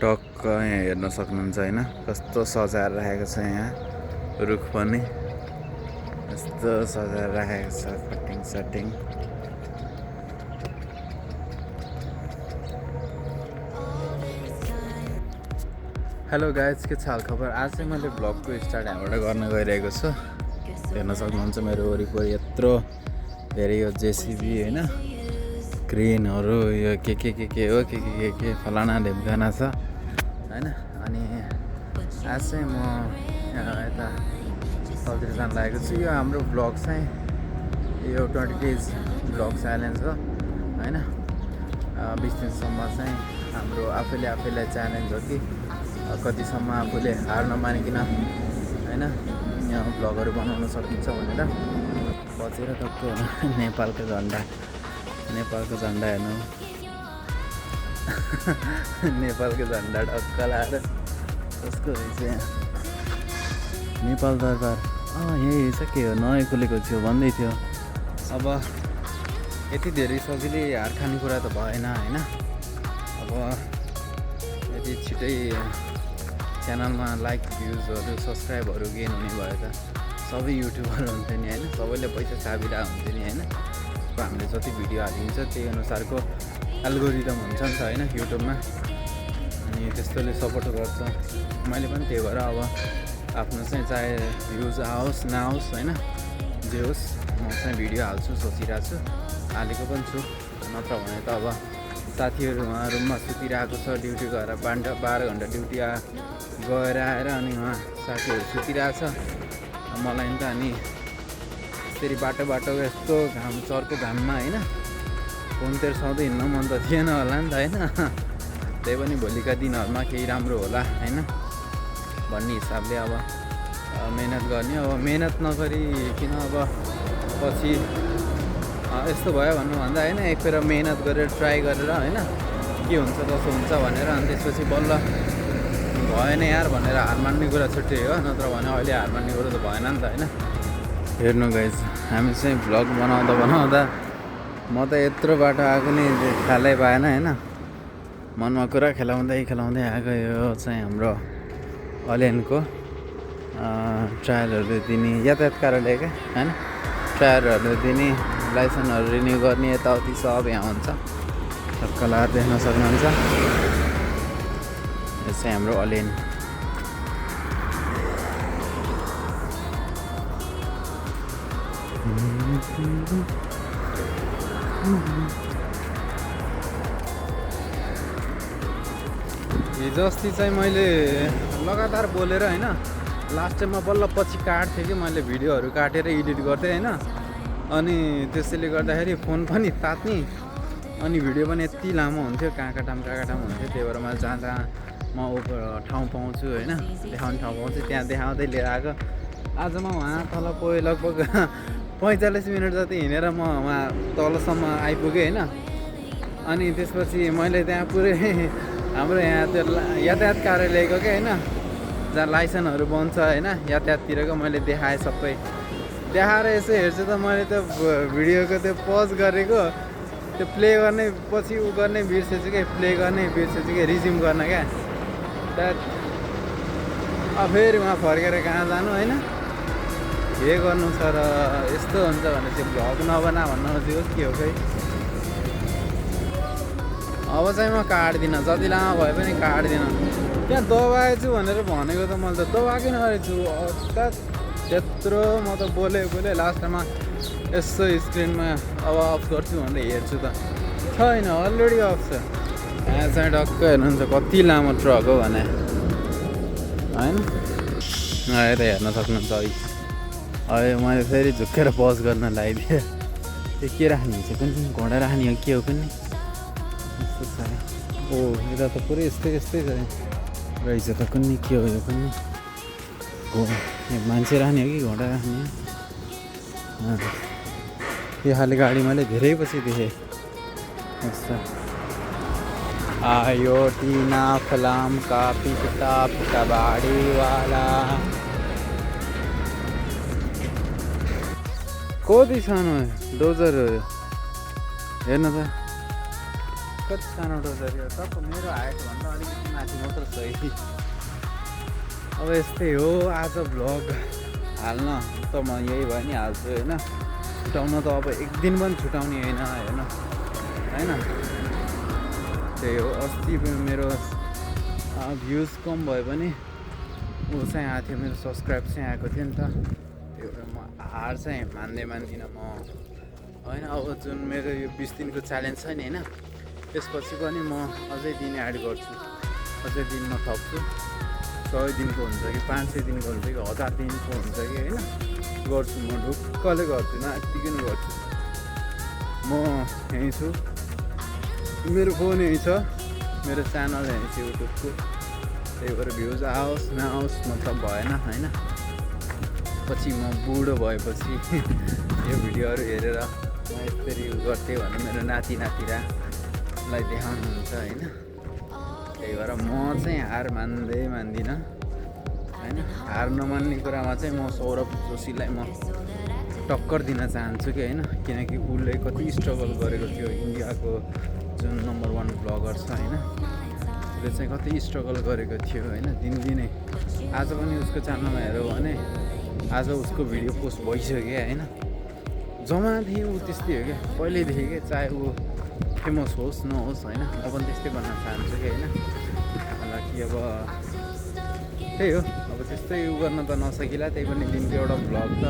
टक्क यहाँ हेर्न सक्नुहुन्छ होइन कस्तो सजाएर राखेको छ यहाँ रुख पनि यस्तो सजाएर राखेको छ कटिङ सटिङ। हेलो गाइज के छ हालखबर। आज चाहिँ मैले ब्लगको स्टार्ट यहाँबाट गर्न गइरहेको छु। हेर्न सक्नुहुन्छ मेरो वरिपरि यत्रो धेरै यो जेसिबी होइन क्रेनहरू यो के हो के फलाना ढेम्काना छ होइन। अनि आज चाहिँ म यता तलतिर जान लागेको छु। यो हाम्रो ब्लग चाहिँ यो 20 days ब्लग च्यालेन्ज हो होइन। 20 दिनसम्म चाहिँ हाम्रो आफैलाई च्यालेन्ज हो कि कतिसम्म आफूले हार नमानिकन होइन यहाँ ब्लगहरू बनाउन सकिन्छ भनेर बचेर टक्क नेपालको झन्डा हेर्नु नेपालको झन्डा टक्क लाएर कसको रहेछ यहाँ नेपाल दरबार यही छ के हो नयाँ खुलेको थियो भन्दै थियो। अब यति धेरै सजिलै हार खाने कुरा त भएन होइन। अब यति छिटै च्यानलमा लाइक भ्युजहरू सब्सक्राइबहरू गेन हुने भयो त सबै युट्युबर हुन्थ्यो नि होइन। सबैले पैसा छापिरहेको हुन्थ्यो नि होइन। अब हामीले जति भिडियो हालिन्छ त्यही अनुसारको एल्गोरिदम हुन्छ नि त होइन युट्युबमा। अनि त्यस्तोले सपोर्ट गर्छ। मैले पनि त्यही भएर अब आफ्नो चाहिँ चाहे भ्युज आओस् नआओस् होइन जे होस् म चाहिँ भिडियो हाल्छु सोचिरहेको छु। हालेको पनि छु। नत्र भने त अब साथीहरू उहाँ रुममा सुतिरहेको छ ड्युटी गएर 12 घन्टा ड्युटी गएर आएर अनि उहाँ साथीहरू सुतिरहेछ। मलाई नि त अनि त्यसरी बाटो यस्तो घाम चर्को घाममा होइन फोनतिर सधैँ हिँड्न मन त थिएन होला नि त होइन। त्यही पनि भोलिका दिनहरूमा केही राम्रो होला होइन भन्ने हिसाबले अब मेहनत गर्ने। अब मेहनत नगरिकन अब पछि यस्तो भयो भन्नुभन्दा होइन एक फेर मेहनत गरेर ट्राई गरेर होइन के हुन्छ कसो हुन्छ भनेर अनि त्यसपछि बल्ल भएन यार भनेर हार मान्ने कुरा छुट्टै हो। नत्र भने अहिले हार मान्ने कुरा त भएन नि त होइन। हेर्नु गाइज हामी चाहिँ भ्लग बनाउँदा म त यत्रो बाटो आएको नि ख्यालै पाएन होइन। मनमा कुरा खेलाउँदै आएको यो चाहिँ हाम्रो अलेनको ट्रायलहरू दिने यातायात कार्यालय क्या होइन। ट्रायलहरू दिने लाइसेन्सहरू रिन्यू गर्ने यताउति सब यहाँ हुन्छ। टक्क लाएर देख्न सक्नुहुन्छ यो चाहिँ हाम्रो अलेन। हिजो अस्ति चाहिँ मैले लगातार बोलेर होइन लास्ट टाइममा बल्ल पछि काट्थेँ कि मैले भिडियोहरू काटेर एडिट गर्थेँ होइन। अनि त्यसैले गर्दाखेरि फोन पनि तात्ने अनि भिडियो पनि यति लामो हुन्थ्यो काकाटाम हुन्थ्यो। त्यही भएर मैले जहाँ म ठाउँ पाउँछु होइन देखाउने ठाउँ पाउँछु त्यहाँ देखाउँदै लिएर आएको। आज म वहाँ तल पुगेँ लगभग 45 मिनट जति हिँडेर म वहाँ तलसम्म आइपुगेँ होइन। अनि त्यसपछि मैले त्यहाँ पुरै हाम्रो यहाँ त्यो यातायात कार्यालयको क्या होइन जहाँ लाइसेन्सहरू बन्छ होइन यातायाततिरको मैले देखाएँ सबै देखाएर यसो हेर्छु त मैले त्यो भिडियोको त्यो पज गरेको त्यो प्ले गर्ने पछि उ गर्ने बिर्सेछु क्या प्ले गर्ने बिर्सेछु क्या रिज्युम गर्न क्या त्यहाँ अब फेरि उहाँ फर्केर कहाँ जानु होइन के गर्नु छ र यस्तो हुन्छ भने चाहिँ भ्लग नबना भन्नु खोजेको के हो खै। अब चाहिँ म काट्दिनँ जति लामो भए पनि काट्दिनँ। त्यहाँ दबाएछु भनेर भनेको त मैले त दबाएकै नरहेछु त्यत्रो म त बोलेँ लास्टमा यसो स्क्रिनमा अब अफ गर्छु भनेर हेर्छु त छैन अलरेडी अफ छ। यहाँ चाहिँ टक्क हेर्नुहुन्छ कति लामो ट्रक हो भने होइन यता हेर्न सक्नुहुन्छ। अहिले मैले फेरि झुक्केर पज गर्न लगाइदिएँ। त्यो के राख्ने हुन्छ कुन घोडा राख्ने हो के हो कुनै यस्तो छ ओ यता त पुरै यस्तै छ रहेछ त कुनै के हो यो पनि मान्छे राख्ने हो कि घोडा राख्ने यो खाले गाडी मैले धेरै पछि देखेँ। यस्तो आयो टिना फलाम का पिकअप कबाडीवाला कति सानो डोजर हो हेर्नु त कति सानो डोजर यो टक्क मेरो हाइटभन्दा अलिकति माथि म त सही। अब यस्तै हो आज भ्लग हाल्न त म यही भयो नि हाल्छु होइन। छुटाउन त अब एक दिन पनि छुटाउने होइन त्यही हो। अस्ति मेरो भ्युज कम भयो भने ऊ चाहिँ आएको थियो, मेरो सब्सक्राइब चाहिँ आएको थियो नि त। त्यो म हार चाहिँ मान्दिनँ म होइन। अब जुन मेरो यो 20 दिनको च्यालेन्ज छ नि होइन, त्यसपछि पनि म अझै दिन एड गर्छु, अझै दिन म थप्छु। 100 दिनको हुन्छ कि 500 दिनको हुन्छ कि 1000 दिनको हुन्छ कि होइन, गर्छु म ढुक्कले गर्छु, यत्तिकै नै गर्छु। म यहीँ छु, मेरो फोन यहीँ छ, मेरो च्यानल यहीँ छ युट्युबको। त्यही भएर भ्युज आओस् नआओस् मतलब भएन होइन। पछि म बुढो भएपछि यो भिडियोहरू हेरेर म यसरी गर्थेँ भने मेरो नाति नातिरालाई देखाउनुहुन्छ होइन। त्यही भएर म चाहिँ हार मान्दिनँ होइन। हार नमान्ने कुरामा चाहिँ म सौरभ जोशीलाई म टक्कर दिन चाहन्छु कि होइन। किनकि उसले कति स्ट्रगल गरेको थियो, इन्डियाको जुन नम्बर 1 ब्लगर छ होइन, उसले चाहिँ कति स्ट्रगल गरेको थियो होइन दिनदिनै। आज पनि उसको च्यानलमा हेऱ्यो भने आज उसको भिडियो पोस्ट भइसक्यो होइन। जमादेखि ऊ त्यस्तै हो क्या, पहिल्यैदेखि क्या, चाहे ऊ फेमस होस् नहोस् होइन, म पनि त्यस्तै बन्न चाहन्छु कि होइन। हालाकि अब त्यही हो, अब त्यस्तै उ गर्न त नसकिला, त्यही पनि दिनको एउटा भ्लग त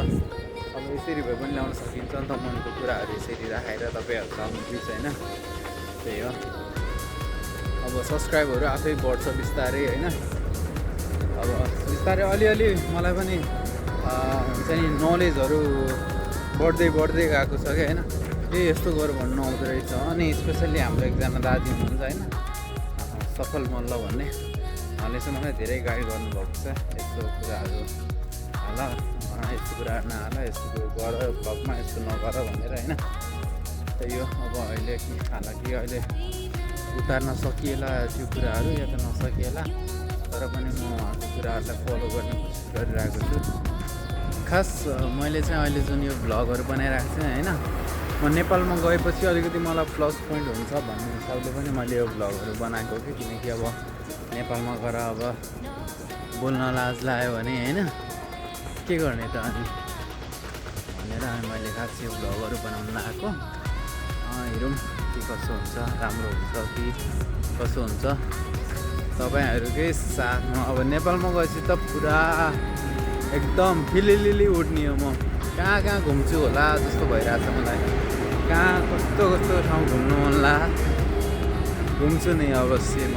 अब यसरी भए पनि ल्याउन सकिन्छ नि त। मनको कुराहरू यसरी राखेर तपाईँहरू सामु बिच होइन। त्यही हो, अब सब्सक्राइबहरू आफै बढ्छ बिस्तारै होइन। अब बिस्तारै अलिअलि मलाई पनि हुन्छ नि नलेजहरू बढ्दै गएको छ क्या होइन। यस्तो गर भन्नु आउँदो रहेछ। अनि स्पेसल्ली हाम्रो एकजना दाजु हुनुहुन्छ होइन, सफल मल्ल भन्ने, उहाँले चाहिँ मलाई धेरै गाइड गर्नुभएको छ। यस्तो कुराहरू हाल, यस्तो कुराहरू नहाल, यस्तो गर भ्लगमा, यस्तो नगर भनेर होइन। त्यही हो, अब अहिले हालाकि अहिले उतार्न सकिएला त्यो कुराहरू या त नसकिएला, तर पनि म उहाँको कुराहरूलाई फलो गर्ने कोसिस गरिरहेको छु। खास मैले चाहिँ अहिले जुन यो भ्लगहरू बनाइरहेको छु होइन, म नेपालमा गएपछि अलिकति मलाई प्लस पोइन्ट हुन्छ भन्ने हिसाबले पनि मैले यो भ्लगहरू बनाएको कि। किनकि अब नेपालमा गएर अब बोल्न लाज लाग्यो भने होइन के गर्ने त अनि भनेर मैले खास यो भ्लगहरू बनाउन आएको। हेरौँ के कसो हुन्छ, राम्रो हुन्छ कि कसो हुन्छ तपाईँहरूकै साथमा। अब नेपालमा गएपछि त पुरा एकदम फिलिलिली उठ्ने हो। म कहाँ घुम्छु होला जस्तो भइरहेछ मलाई। कहाँ कस्तो ठाउँ घुम्नु मन ला, घुम्छु नि अवश्य म।